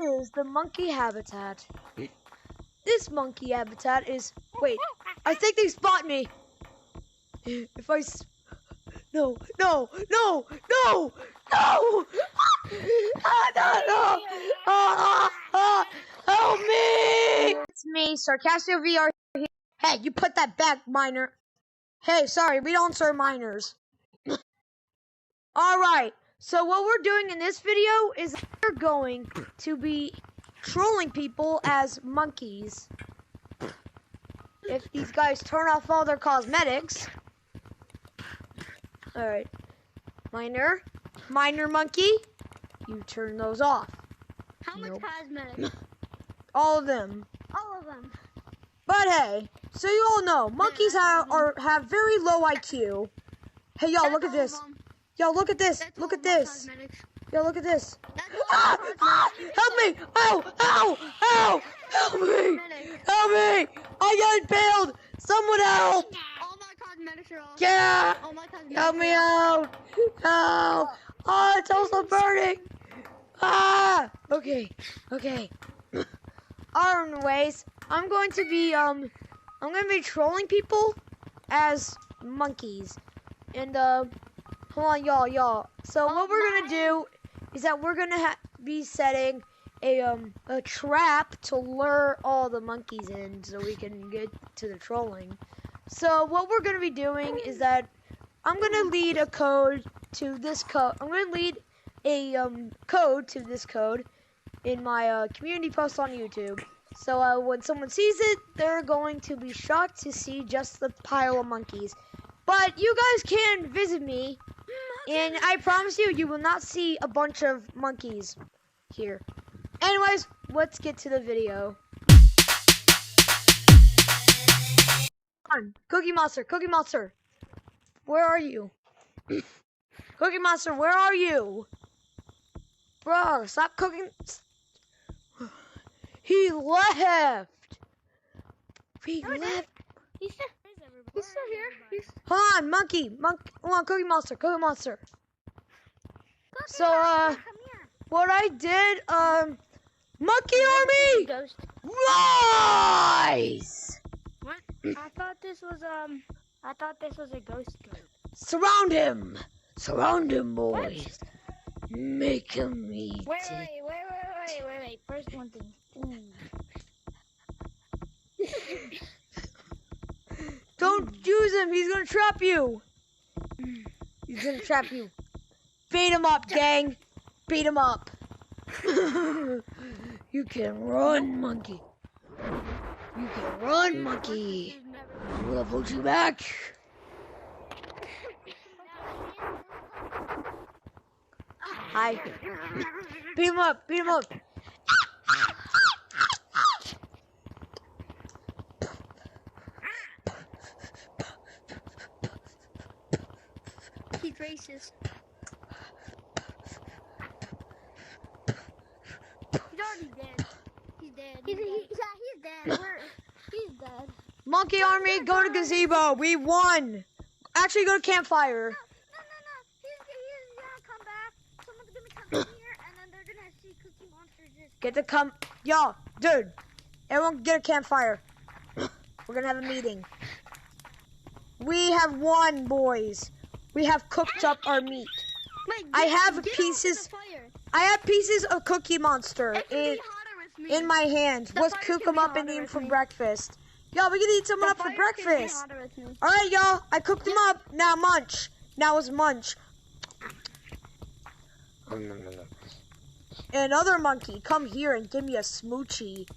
is the monkey habitat. This monkey habitat is... Wait, I think they spot me. If I... No, no, no, no, no! No! Help me! It's me, Sarcastic VR. Hey, you put that back, minor. Hey, sorry, we don't serve minors. Alright, so what we're doing in this video is we're going to be trolling people as monkeys. If these guys turn off all their cosmetics. Alright. Minor monkey, you turn those off. How much cosmetics? All of them. All of them. But hey, so you all know, monkeys have very low IQ. Hey, y'all, look at this. Y'all, look at this. Look at this. Yo, look at this. Ah! Ah! Help me! Ow! Ow! Ow! Help me! Help me! I got impaled! Someone help! All my cosmetics are off. Yeah! All my cosmetics Help me out! Help! Oh, it's also burning! Ah! Okay. Okay. Anyways, I'm going to be trolling people as monkeys. And hold on, y'all. So what we're gonna do is that we're gonna be setting a trap to lure all the monkeys in, so we can get to the trolling. So what we're gonna be doing is that I'm gonna lead a code to this code. I'm gonna lead a code to this code in my community post on YouTube. So when someone sees it, they're going to be shocked to see just the pile of monkeys. But you guys can visit me, and I promise you, you will not see a bunch of monkeys here. Anyways, let's get to the video. Come on, Cookie Monster, where are you? Cookie Monster, where are you? Bro, stop cooking. He left. He left. He's still here. Hold on, monkey. Hold on, Cookie Monster. So, what I did, monkey army, rise! What? I thought this was a ghost code. Surround him, boys. Make him eat. Wait. First one thing. Don't use him. He's gonna trap you. He's gonna trap you. Beat him up, gang. Beat him up. You can run, monkey. You can run, monkey. We'll put you back. Hi. Beat him up. He's racist. He's already dead. He's dead. He's dead. He's dead. Monkey army, go to gazebo. We won. Actually, go to campfire. No. He's gonna come back. Someone's gonna come here, and then they're gonna see Cookie Monster just... Yo, dude. Everyone get a campfire. We're gonna have a meeting. We have won, boys. We have cooked up our meat. Wait, I have pieces of Cookie Monster in my hands. Let's cook them up and eat them for breakfast. Yo, we can eat someone up for breakfast. Alright, y'all. I cooked them up. Now munch. Now it's munch. Another monkey, come here and give me a smoochie.